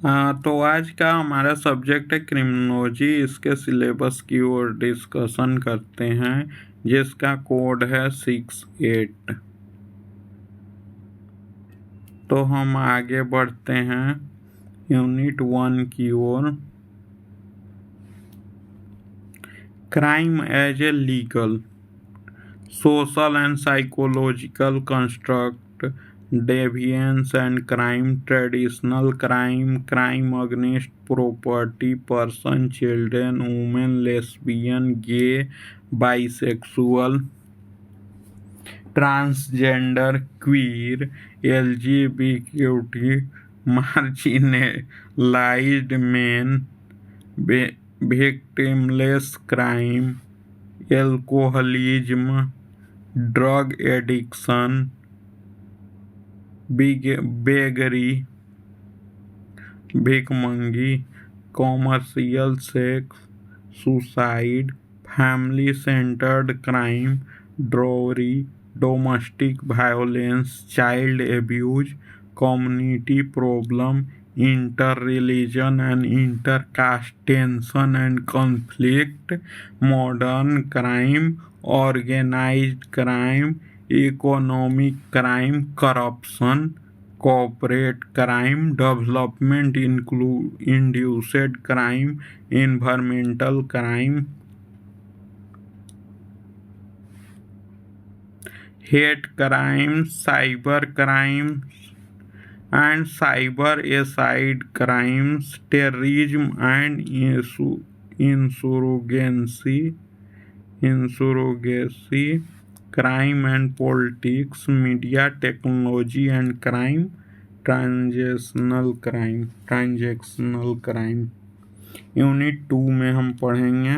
तो आज का हमारा सब्जेक्ट है क्रिमिनोलॉजी। इसके सिलेबस की ओर डिस्कशन करते हैं, जिसका कोड है 68। तो हम आगे बढ़ते हैं यूनिट 1 की ओर। Crime as a legal, social and psychological construct, deviance and crime, traditional crime, crime against property, person, children, women, lesbian, gay, bisexual, transgender, queer, LGBT, marginalized men, victimless crime, alcoholism, drug addiction, beggary, भिखमंगी, commercial sex, suicide, family centred crime, dowry, domestic violence, child abuse, community problem, inter religion and inter caste tension and conflict, modern crime, organised crime, economic crime, corruption, corporate crime, development induced crime, environmental crime, hate crime, cyber crimes and cyber aside crimes, terrorism and insurgency, crime and politics, media, technology and crime, transactional crime। Unit 2 में हम पढ़ेंगे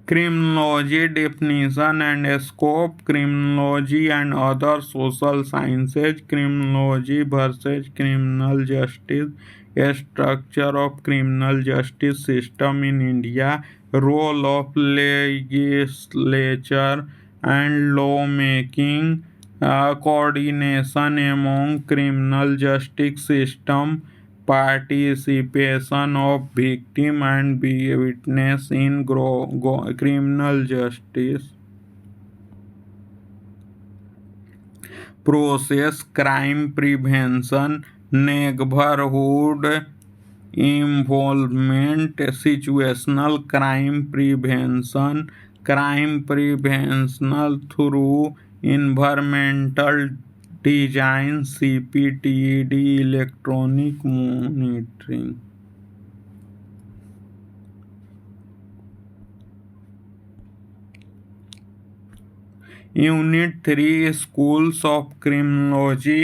criminology definition and scope, criminology and other social sciences, criminology versus criminal justice, a structure of criminal justice system in India, role of legislature and lawmaking, coordination among criminal justice system, participation of victim and witness in criminal justice process, crime prevention, neighborhood involvement, situational crime prevention, crime prevention through environmental design, CPTED, electronic monitoring। Unit 3 schools of criminology.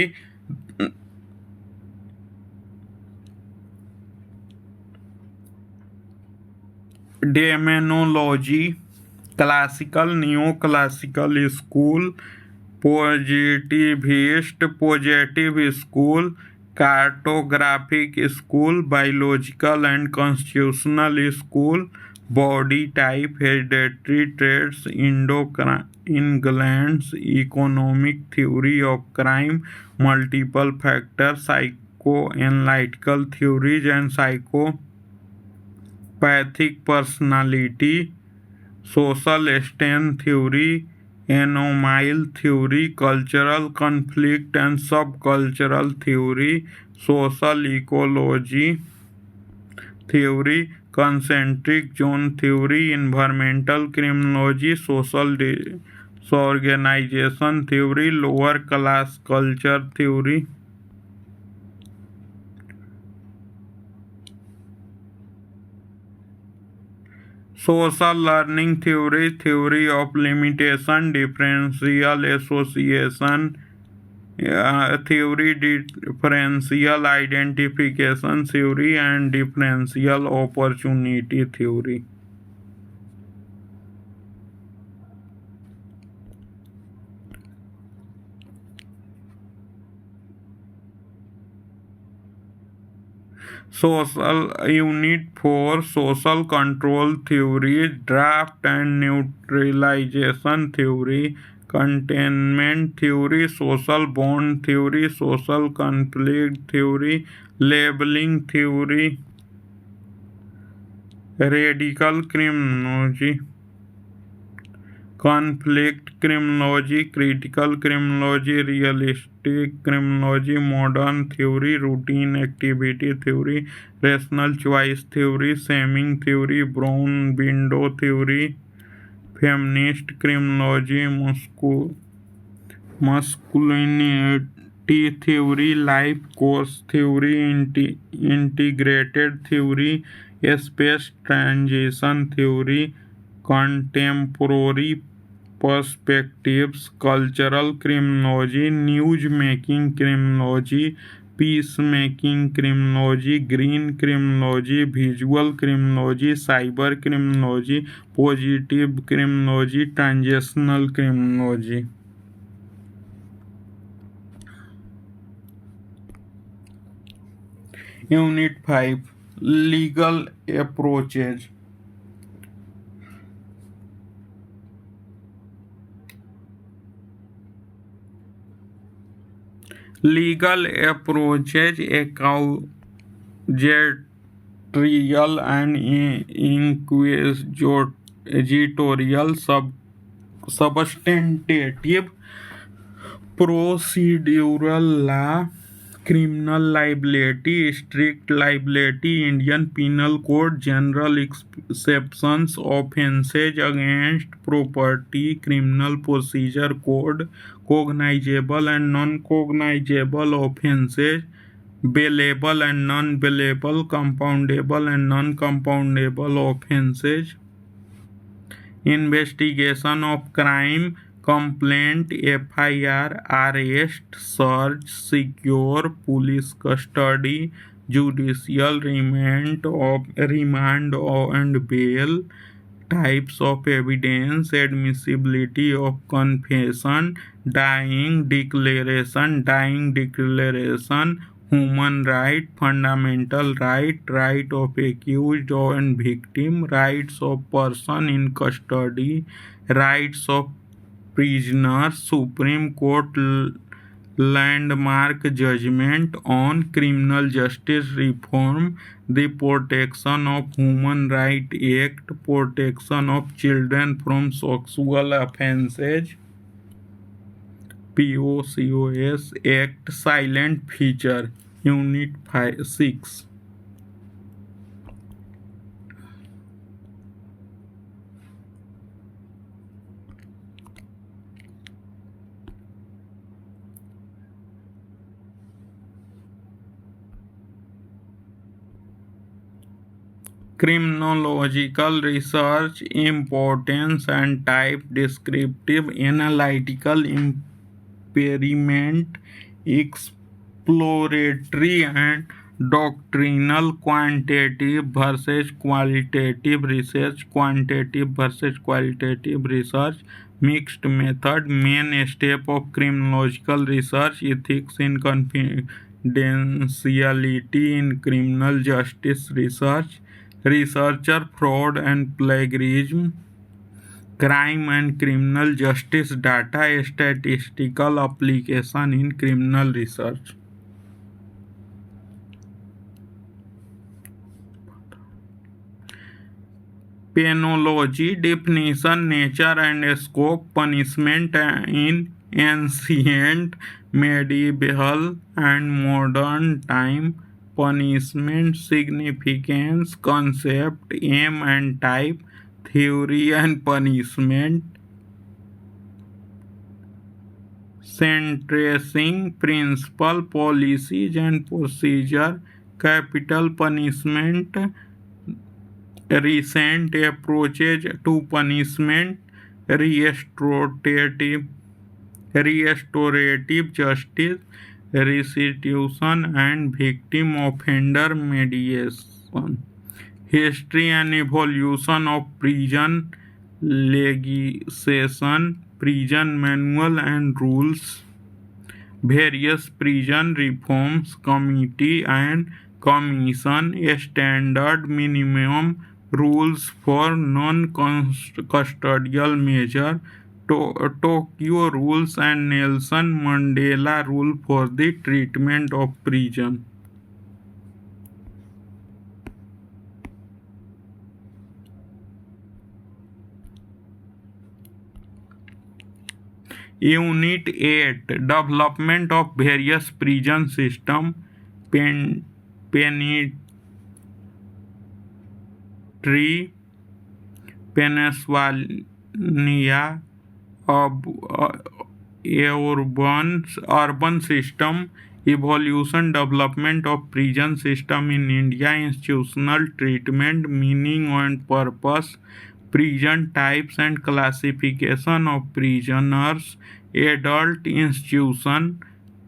Demonology, classical, neo classical school, positivist, positive school, cartographic school, biological and constitutional school, body type, hereditary traits, England's, economic theory of crime, multiple factor, psycho analytical theories and psychopathic personality, social strain theory, anomie theory, cultural conflict and sub cultural theory, social ecology theory, concentric zone theory, environmental criminology, social disorganisation theory, lower class culture theory. Social learning theory, theory of limitation, differential association theory, differential identification theory and differential opportunity theory। Social Unit 4 Social Control Theory, Draft and Neutralization Theory, Containment Theory, Social Bond Theory, Social Conflict Theory, Labeling Theory, Radical Criminology, Conflict Criminology, Critical Criminology, Realistic Criminology, Modern Theory, Routine Activity Theory, Rational Choice Theory, Shaming Theory, Brown Window Theory, Feminist Criminology, Masculinity Theory, Life Course Theory, Integrated Theory, Space Transition Theory, Contemporary Perspectives, Cultural Criminology, News-making Criminology, Peacemaking Criminology, Green Criminology, Visual Criminology, Cyber Criminology, Positive Criminology, Transactional Criminology. Unit 5 Legal Approaches. Legal approaches, accusatorial and inquisitorial, substantive, procedural law, criminal liability, strict liability, Indian Penal Code, general exceptions, offences against property, criminal procedure code, cognizable and non-cognizable offences, bailable and non-bailable, compoundable and non-compoundable offences, investigation of crime, complaint, FIR, arrest, search, secure, police custody, judicial remand and bail, types of evidence, admissibility of confession, dying declaration, human right, fundamental right of accused and victim, rights of person in custody, rights of prisoners, Supreme Court landmark judgment on criminal justice reform, the Protection of Human Rights Act, protection of children from sexual offences, POCOS Act, silent feature. Unit 6. Criminological research, importance and type, descriptive, analytical, experiment, exploratory and doctrinal, quantitative versus qualitative research, quantitative versus qualitative research, mixed method, main step of criminological research, ethics in confidentiality in criminal justice research, researcher fraud and plagiarism, crime and criminal justice data, statistical application in criminal research. Penology, definition, nature and scope, punishment in ancient, medieval and modern time, punishment, significance, concept, aim and type, theory and punishment, sentencing principle, policies and procedure, capital punishment, recent approaches to punishment, restorative justice, restitution and victim offender mediation, history and evolution of prison legislation, prison manual and rules, various prison reforms committee and Commission standard minimum rules for non-custodial measures, Tokyo rules and Nelson Mandela rule for the treatment of prison. Unit 8 Development of various prison systems, penitentiary, Pennsylvania, urban system, evolution, development of prison system in India, institutional treatment, meaning and purpose, prison types and classification of prisoners, adult institution,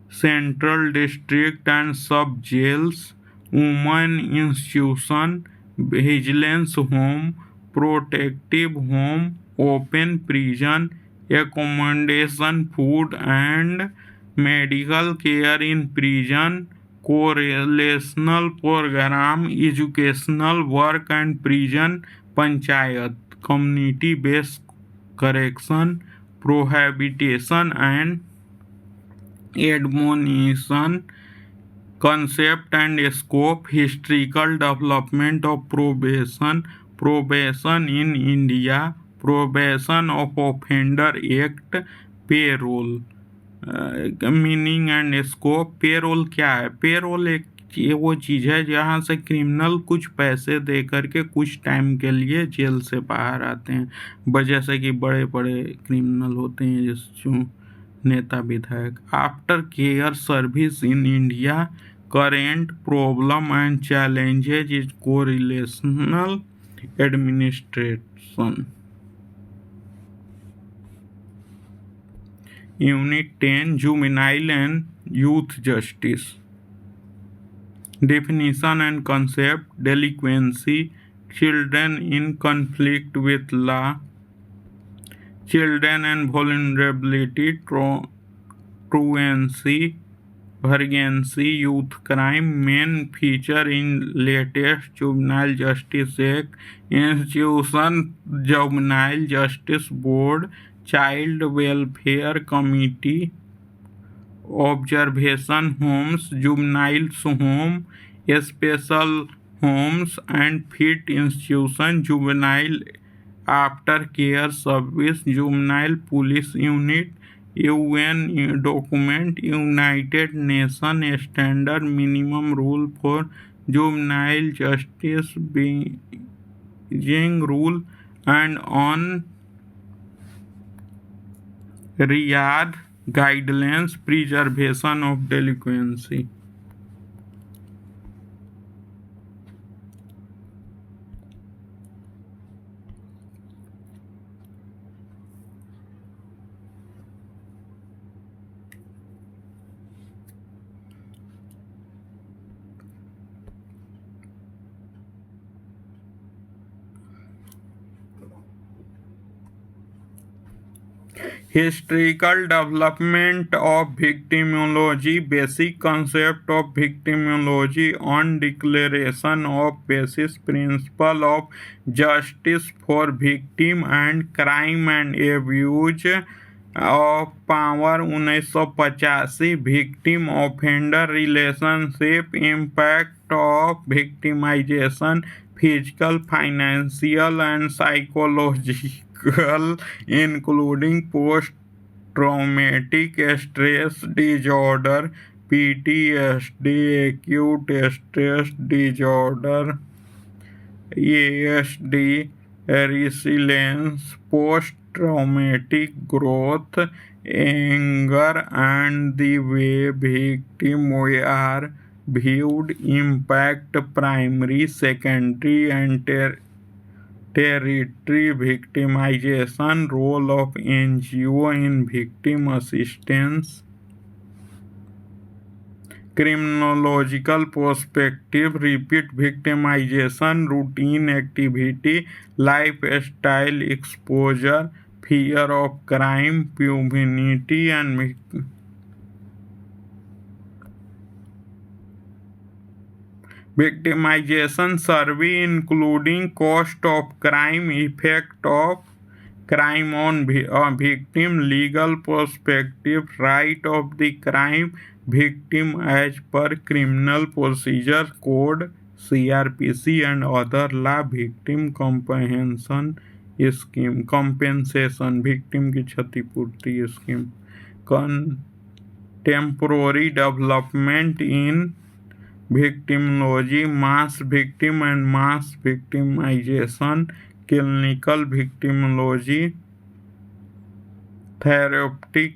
central district and sub jails, women institution, vigilance home, protective home, open prison, accommodation, food and medical care in prison, correlational program, educational work and prison panchayat, community based correction, prohibition and admonition, concept and scope, historical development of probation, probation in India, probation of offender act, payroll, meaning and scope. Payroll क्या है? Payroll एक वो चीज़ है जहाँ से criminal कुछ पैसे दे करके कुछ टाइम के लिए जेल से बाहर आते हैं, जैसे कि बड़े बड़े क्रिमिनल होते हैं जैसे नेता विधायक। After care service in India, current problem and challenges is correlational administration. Unit 10 Juvenile and Youth Justice, definition and concept, delinquency, children in conflict with law, children and vulnerability, truancy, vagrancy, youth crime, main feature in latest Juvenile Justice Act, institution, Juvenile Justice Board, Child Welfare Committee, observation homes, juvenile home, special homes and fit institution, juvenile after care service, juvenile police unit, UN document, United Nations standard minimum rule for juvenile justice, Beijing rule and on Riyadh guidelines, preservation of delinquency. Historical development of victimology, basic concept of victimology on declaration of basis principle of justice for victim and crime and abuse of power 1985, victim offender relationship, impact of victimization, physical, financial and psychological, including post-traumatic stress disorder, PTSD, acute stress disorder, ASD, resilience, post-traumatic growth, anger, and the way victims are viewed, impact primary, secondary, and tertiary victimization, role of NGO in victim assistance, criminological perspective, repeat victimization, routine activity, lifestyle exposure, fear of crime, impunity, and victimization survey including cost of crime, effect of crime on victim, legal perspective, right of the crime victim as per Criminal Procedure Code CRPC and other law, victim compensation scheme, compensation victim की क्षतिपूर्ति scheme, contemporary development in victimology, mass victim and mass victimization, clinical victimology, therapeutic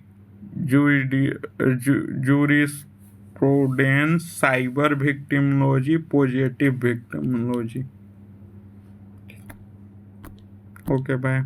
jurisprudence, cyber victimology, positive victimology. Okay, bye.